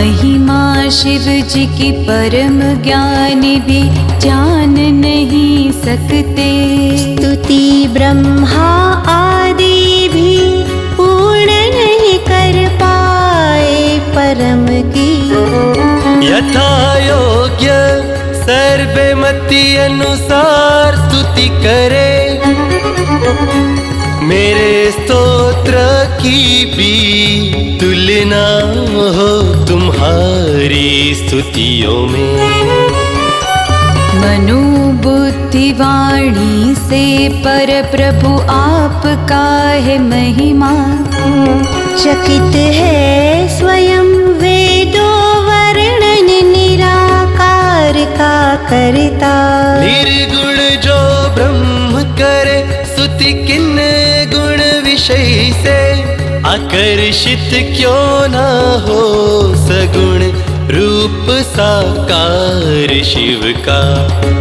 महिमा शिव जी की परम ज्ञानी भी जान नहीं सकते। स्तुति ब्रह्मा आदि भी पूर्ण नहीं कर पाए परम की। यथा योग्य सर्वमति अनुसार स्तुति करे, मेरे स्तोत्र की भी तुलना हो तुम्हारी स्तुतियों में। मनोबुद्धि वाणी से पर प्रभु आपका है महिमा। चकित है स्वयं वेदो वर्णन निराकार का करता। निर्गुण जो ब्रह्म करे स्तुति किन गुण विषय से, आकर्षित क्यों ना हो सगुण रूप साकार शिव का।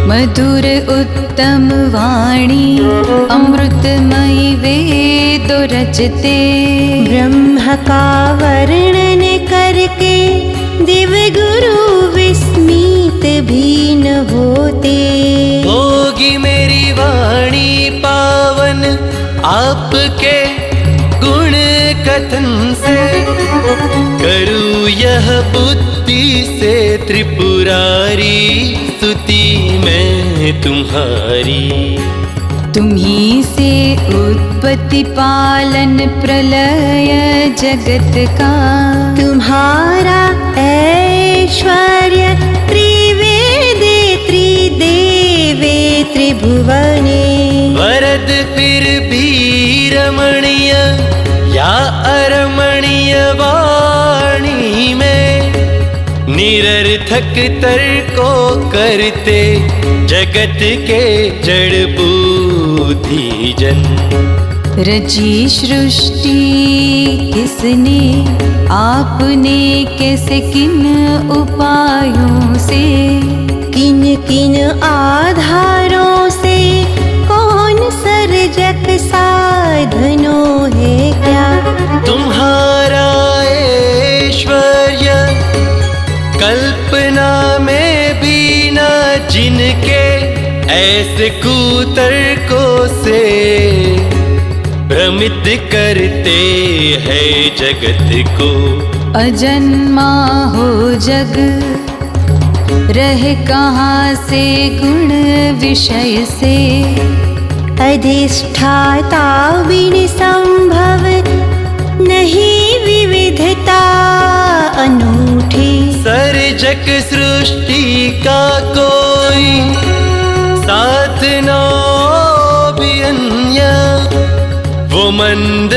मधुर उत्तम वाणी अमृतमयी वेद रचते। ब्रह्म का वर्णन करके दिव गुरु विस्मित भी न होते। होगी मेरी वाणी पावन आपके गुण कथन से, करूँ यह बुद्धि से त्रिपुरारी स्तुति मैं तुम्हारी। तुम्ही से उत्पत्ति पालन प्रलय जगत का। तुम्हारा ऐश्वर्य त्रिवेदे त्रिदेवे त्रिभुवने। वरद फिर भी रमणीय या अरमणीय वाणी में, निरर्थक तर्को करते जगत के जड़ बुद्धि जन। रची सृष्टि किसने आपने, कैसे किन उपायों से। किन किन आधारों से कौन सर्जक साधनों है क्या। तुम्हारा ऐश्वर्य कल्पना में भी न जिनके, ऐसे कुतर्कों से भ्रमित करते हैं जगत को। अजन्मा हो जग रह कहाँ से गुण विषय से। अधिष्ठाता बिन संभव नहीं विविधता अनूठी। सर्जक सृष्टि का कोई साथ न भी अन्य, वो मंद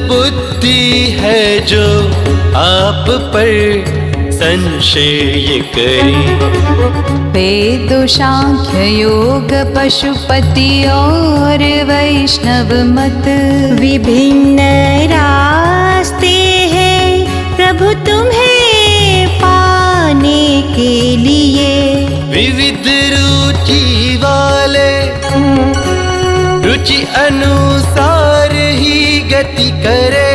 बुद्धि है जो आप पर संशय करे। वेद सांख्य योग पशुपति और वैष्णव मत। विभिन्न रास्ते हैं प्रभु तुम्हें पाने के लिए। विविध रुचि वाले रुचि अनुसार ही गति करे,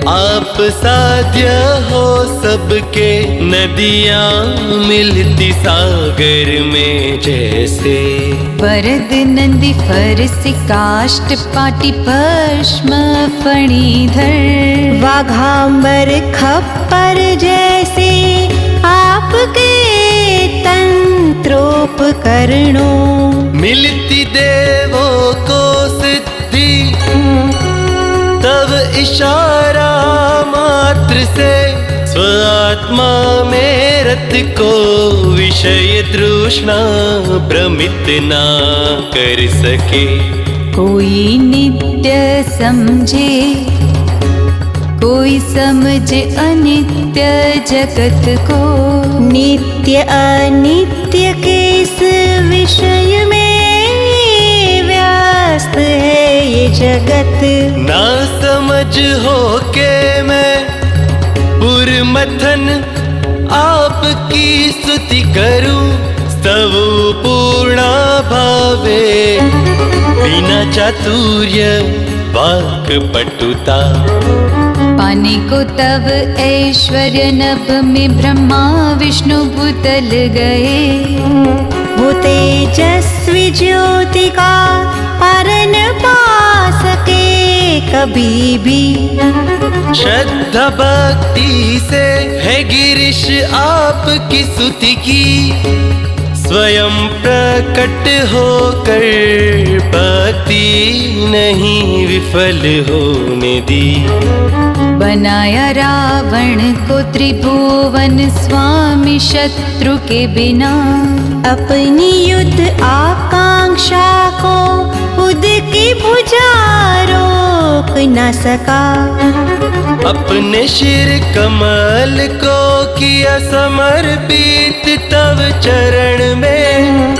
आप साध्य हो सबके नदियाँ मिलती सागर में जैसे। वरद नंदी फरस काष्ठ पाटी भस्म फणीधर। वाघांबर खप्पर जैसे आपके तंत्रोपकरणों। मिलती देवों को सिद्धि तब इशारा मात्र से, स्वात्मा में रत को विषय तृष्णा भ्रमित ना कर सके। कोई नित्य समझे कोई समझे अनित्य जगत को। नित्य अनित्य के इस विषय में व्यस्त है ये जगत। ना समझ हो के मैं पुरमथन आपकी स्तुति करूं, स्तव पूर्णा भावे बिना चातुर्य वाक पटुता। पाने को तब ऐश्वर्य नभ में ब्रह्मा विष्णु भूतल गए। वो तेजस्वी ज्योति का पार न पा सके कभी भी। श्रद्धा भक्ति से है गिरीश आपकी स्तुति की, स्वयं प्रकट होकर भक्ति नहीं विफल होने दी। बनाया रावण को त्रिभुवन स्वामी शत्रु के बिना, अपनी युद्ध आकांक्षा को खुद की भुजा रोक न सका। अपने शिर कमल को किया समर्पित तव चरण में,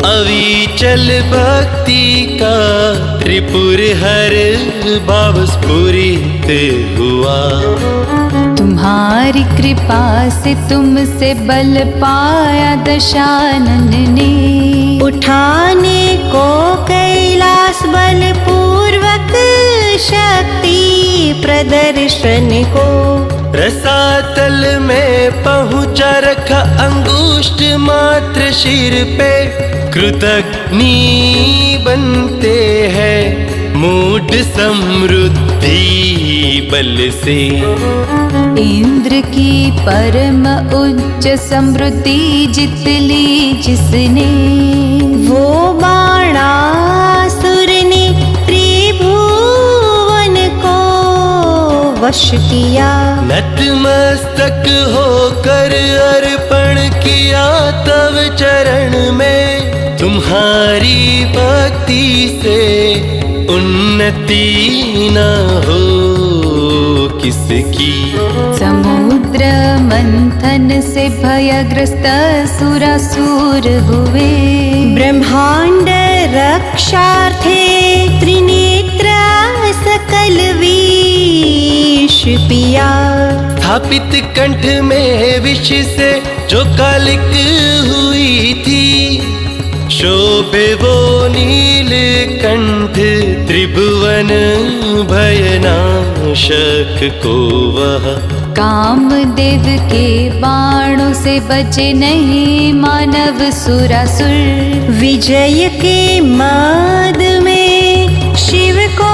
अविचल भक्ति का त्रिपुर हर भाव स्फुरित हुआ। तुम्हारी कृपा से तुमसे बल पाया दशानन ने, उठाने को कैलाश बल पूर्वक शक्ति प्रदर्शन को। रसातल में पहुंचा रखा अंगुष्ठ मात्र शिर पे, कृतज्ञ बनते हैं मूढ़ समृद्धि बल से। इंद्र की परम उच्च समृद्धि जित ली जिसने, वो बाणासुर ने त्रिभुवन को वश किया। नतमस्तक होकर अर्पण किया तव चरण में, तुम्हारी भक्ति से उन्नति न हो किसकी। समुद्र मंथन से भयग्रस्त सुरासुर हुए, ब्रह्मांड रक्षार्थे त्रिनेत्र सकल विष पिया। स्थापित कंठ में विष से जो कालिक हुई थी, शोभे वो नीलकंठ त्रिभुवन भयनाशक को वह। कामदेव के बाणों से बचे नहीं मानव सुरासुर, विजय के मद में शिव को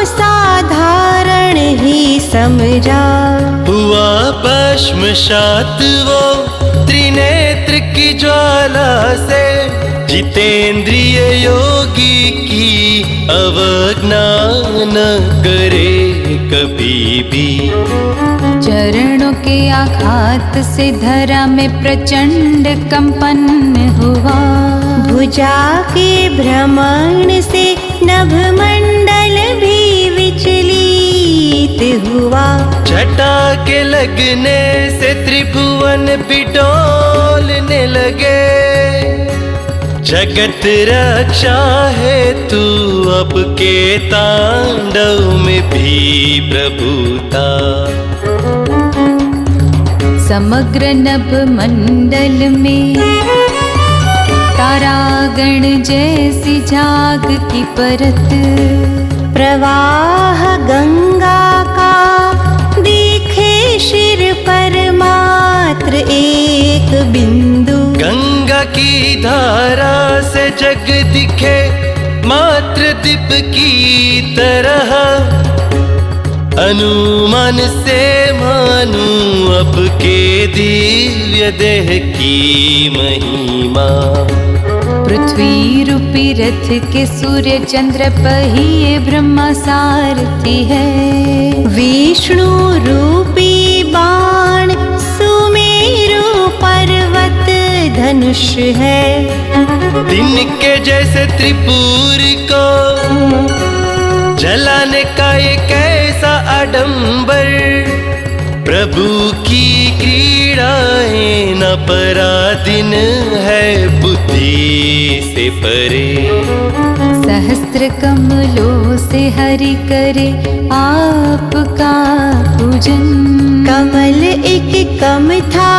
साधारण ही समझा। हुआ भस्मसात वो त्रिनेत्र की ज्वाला से, जितेंद्रिय योगी की अवज्ञा न करे कभी भी। चरणों के आघात से धरा में प्रचंड कंपन हुआ, भुजा के भ्रमण से नभमंडल भी विचलित हुआ। छटा के लगने से त्रिभुवन भी डोलने लगे, जगत रक्षा है तू अब के तांडव में भी प्रभुता। समग्र नभ मंडल में तारागण जैसी झाग की परत, प्रवाह गंगा का दिखे शिर पर मात्र एक बिंदु। गंगा की धारा से जग दिखे मात्र दीप की तरह, अनुमान से मानूं अब के दिव्य देह की महिमा। पृथ्वी रूपी रथ के सूर्य चंद्र पहिए ब्रह्मा सारथी है, विष्णु रूपी बाण सुमेरु पर्वत धनुष है। दिन के जैसे त्रिपुर को जलाने का ये कैसा आडंबर, प्रभु की क्रीड़ाएं न पराधीन है बुद्धि से परे। सहस्त्र कमलों से हरि करे आपका पूजन, कमल एक कम था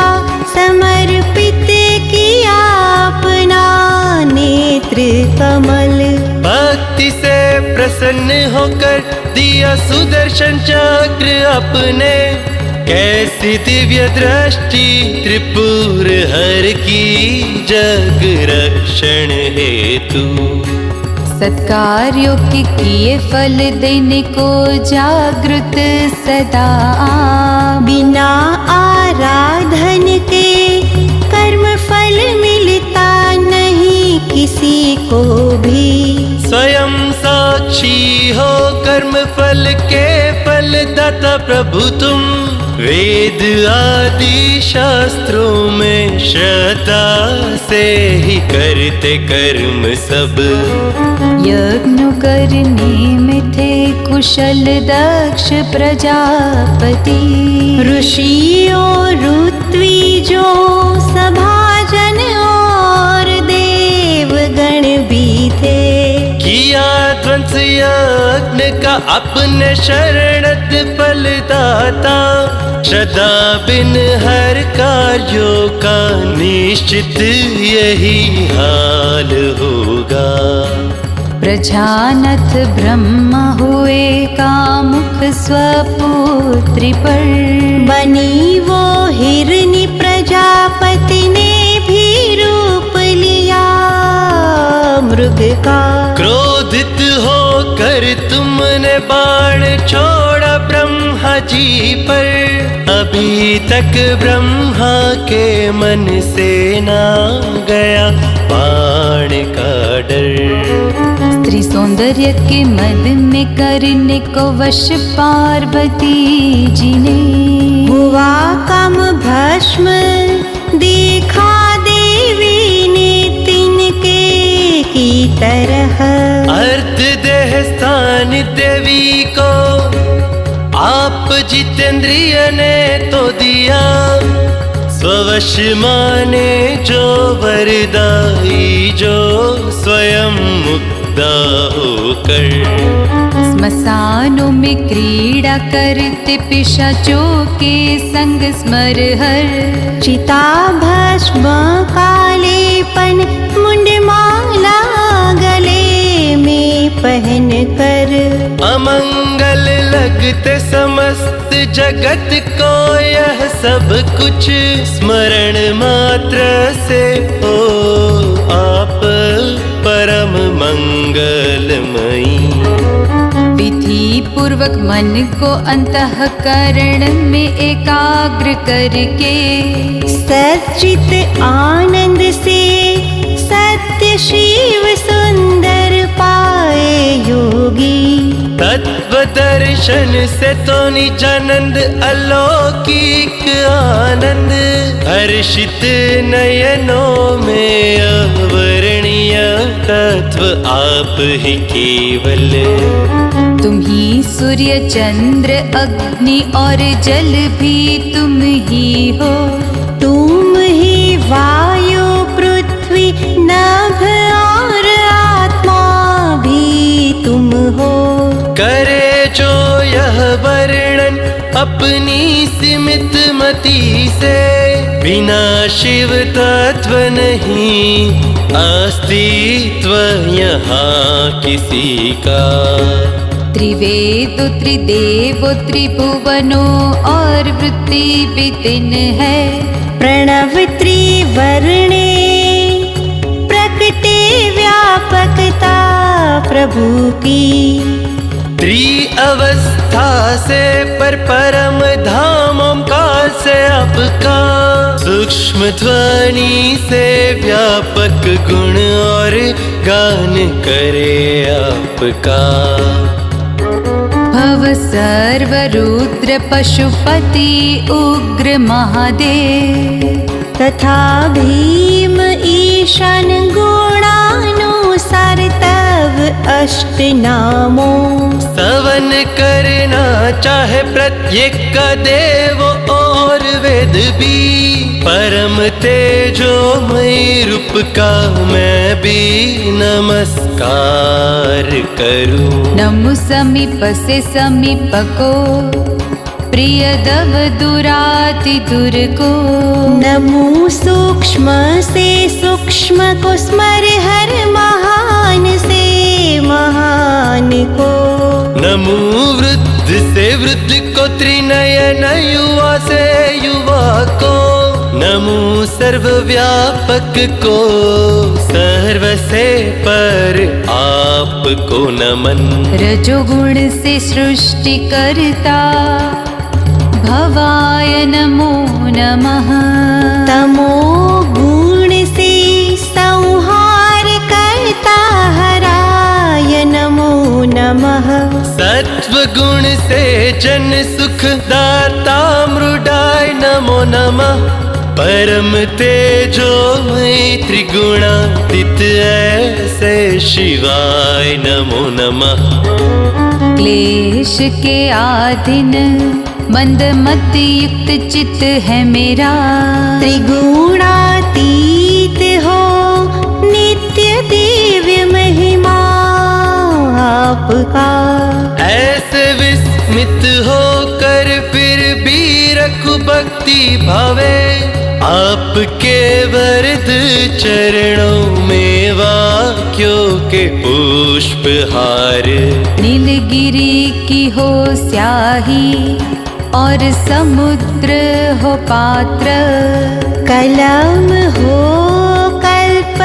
समर्पित किया अपना नेत्र कमल। भक्ति भक्ति से प्रसन्न होकर दिया सुदर्शन चक्र अपने। कैसी दिव्य दृष्टि त्रिपुर हर की जग रक्षण हेतु। सत्कार्यों के किए फल देने को जागृत सदा। बिना आराधन के कर्म फल मिलता नहीं किसी को भी। स्वयं साक्षी हो कर्म फल के फलदाता प्रभु तुम। वेद आदि शास्त्रों में श्रद्धा से ही करते कर्म सब। यज्ञ करने में थे कुशल दक्ष प्रजापति। ऋषियों ऋत्विजो सभाजन और देवगण भी थे। किया ध्वंस यज्ञ का अपने शरणत फलदाता। श्रद्धा बिन हर कार्यों का निश्चित यही हाल होगा। प्रजानाथ ब्रह्मा हुए कामुक स्वपुत्री पर। बनी वो हिरनी प्रजापति ने भी रूप लिया मृग का। क्रोधित होकर तुमने बाण छोड़ा ब्रह्मा जी पर। अभी तक ब्रह्मा के मन से ना गया बाण का डर। स्त्री सौंदर्य के मद में करने को वश पार्वती जी ने। हुआ कम भस्म देखा देवी ने तिनके की तरह। अर्ध देह स्थान देवी को आप जितेंद्रिय ने तो दिया। स्ववश माने जो वरदाई जो स्वयं मुक्ता होकर। स्मशानों में क्रीड़ा करते पिशाचों के संग स्मर हर। चिता भस्म कालेपन मुंडमाला गले में पहन कर। अमंगल लगते समस्त जगत को यह सब कुछ। स्मरण मात्र से हो आप परम मंगलमयी। विधि पूर्वक मन को अंतःकरण में एकाग्र करके। सच्चित आनंद से सत्य शिव सुंदर पाए योगी। तत्व दर्शन से तो निजानंद अलौकिक आनंद। हर्षित नयनों में अवर्णीय तत्व आप ही केवल। तुम ही सूर्य चंद्र अग्नि और जल भी तुम ही हो। तुम ही वायु पृथ्वी नभ और आत्मा भी तुम हो। करे जो यह वर्णन अपनी सीमित मति से। बिना शिव तत्व नहीं अस्तित्व यहाँ किसी का। त्रिवेदो त्रिदेवो त्रिभुवनो और वृत्ति भी तीन है। प्रणव त्रिवर्णे प्रकटे व्यापकता प्रभु की। त्रिअवस्था से पर परम धाम ओंकार से आपका। सूक्ष्म ध्वनि से व्यापक गुण और गान करे आपका। भव सर्व रुद्र पशुपति उग्र महादेव। तथा भीम ईशान गुणानुसार तव अष्ट नामों। स्तवन करना चाहे प्रत्येक का देव और वेद भी। परम तेजोमय रूप का मैं भी नमस्कार करूं। नमो समीप से समीप को प्रिय दव दुराति दूर को। नमो सूक्ष्म से सूक्ष्म को स्मर हर महान से महान नमो वृद्ध से वृद्ध को, त्रिनयन युवा से युवा को, नमो सर्वव्यापक को, सर्व से पर आपको नमन। रजोगुण से सृष्टि करता भवाय नमो नमः। तमो गुण से संहार करता हराय नमो नमः। सत्व गुण से जन सुख दाता मृडाय नमो नमः। परम तेजो मय त्रिगुणातीत ऐसे शिवाय नमो नमः। क्लेश के आधीन मंद मति युक्त चित्त है मेरा, त्रिगुणातीत हो नित्य दिव्य महिमा आपका। ऐसे विस्मित होकर फिर भी रखू भक्ति भावे, आपके वरद चरणों में वाक्यों के पुष्प हार। नीलगिरी की हो स्याही और समुद्र हो पात्र, कलम हो कल्प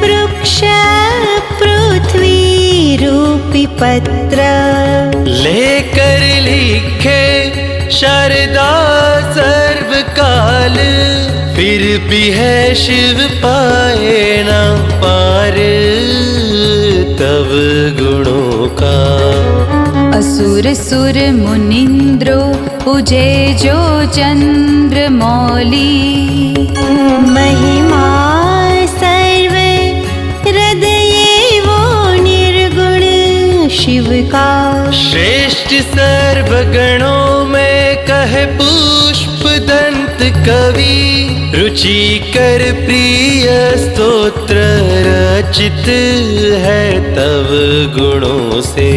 वृक्ष पृथ्वी रूपी पत्र। लेकर लिखे शारदा सर्वकाल, फिर भी है शिव पाए ना पार तव गुणों का। असुर सुर मुनिंद्रो पूजे जो चंद्र मौली, महिमा सर्व हृदय वो निर्गुण शिव का। श्रेष्ठ सर्वगणों में कहे पुष्प दंत कवि, रुचिकर प्रिय स्तोत्र रचित है तव गुणों से।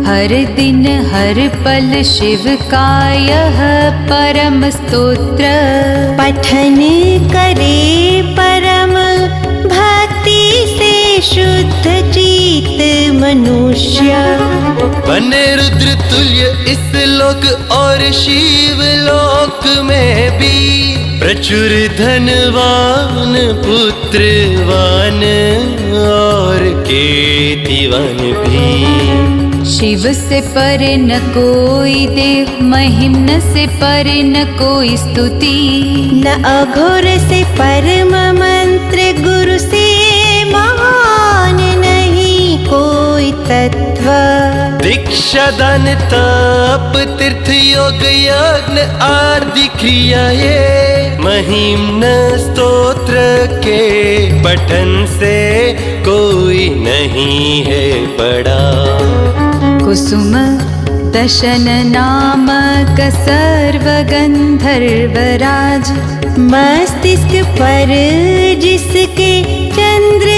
हर दिन हर पल शिव का यह परम स्तोत्र, पठन करे परम भक्ति से शुद्ध चित मनुष्य। बने रुद्र तुल्य इस लोक और शिव लोक में भी, प्रचुर धनवान पुत्रवान और कीर्तिवान भी। शिव से पर न कोई देव, महिम्न से पर न कोई स्तुति, न अघोर से परम मंत्र, गुरु से महान नहीं कोई तत्व। दीक्षा दान तप तीर्थ योग यज्ञ आदि क्रियाए, महिम्न स्तोत्र के पठन से कोई नहीं है बड़ा। कुसुम दशन नामक सर्व गंधर्वराज, मस्तिष्क पर जिसके चंद्र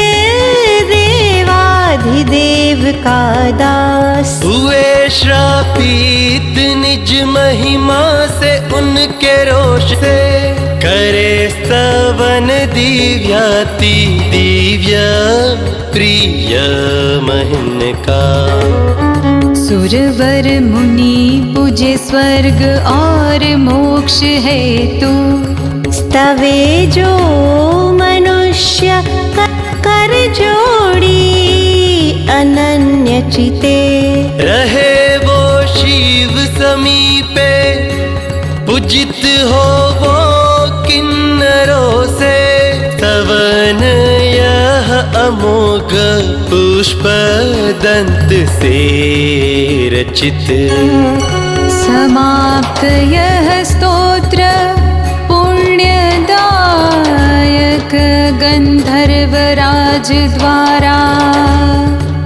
देवाधिदेव का दास। हुए श्रापित निज महिमा से उनके रोष से, करे स्तवन दिव्याति दिव्य प्रिय महिन का। सुरवर मुनि पूजे स्वर्ग और मोक्ष हेतु, स्तवे जो मनुष्य कर जोड़ी अनन्य चिते। रहे वो शिव समीपे, पूजित हो वो किन्नरों से। सवन यह अमोघ पुष्प दंत से रचित, समाप्त यह स्तोत्र पुण्यदायक गंधर्वराज द्वारा।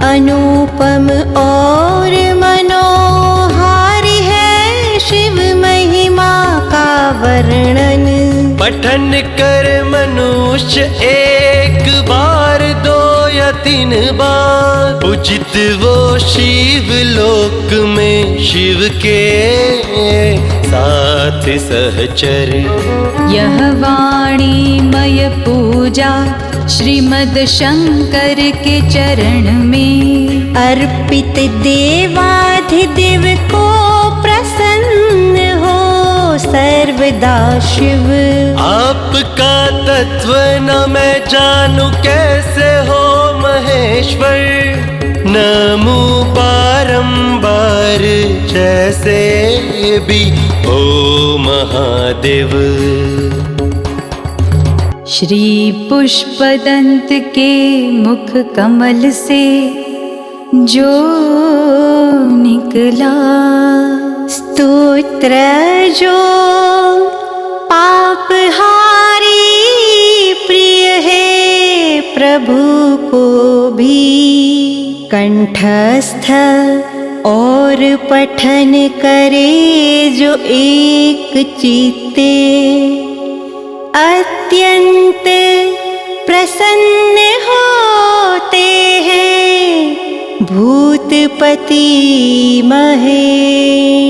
अनुपम और मनोहार है शिव महिमा का वर्णन। पठन कर मनुष्य एक बार दो या तीन बार, पूजित वो शिव लोक में शिव के साथ सहचर। यह वाणीमय पूजा श्रीमद शंकर के चरण में, अर्पित देवाधिदेव को प्रसन्न हो सर्वदा शिव। आपका तत्व न मैं जानू कैसे हो महेश्वर, नमो बारंबार जैसे भी हो महादेव। श्री पुष्पदंत के मुख कमल से जो निकला स्तोत्र जो पापहारी प्रिय है प्रभु को भी, कंठस्थ और पठन करे जो एक चित्ते, अत्यंत प्रसन्न होते हैं भूतपति महेश।